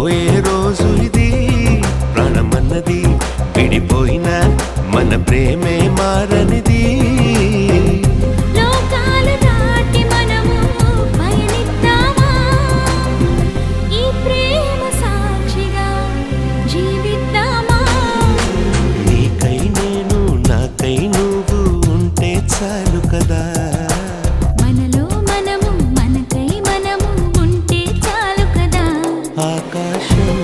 పోయే రోజు ఇది ప్రాణమన్నది విడిపోయిన మన ప్రేమే మారనిది లోకాలు దాటి మనము పయనిద్దామా ఈ ప్రేమ సాక్షిగా జీవిద్దామా నీకై నేను నాకై నువ్వు ఉంటే చాలు కదా మనలో మనము మనకై మనము ఉంటే చాలు కదా ఆకాశం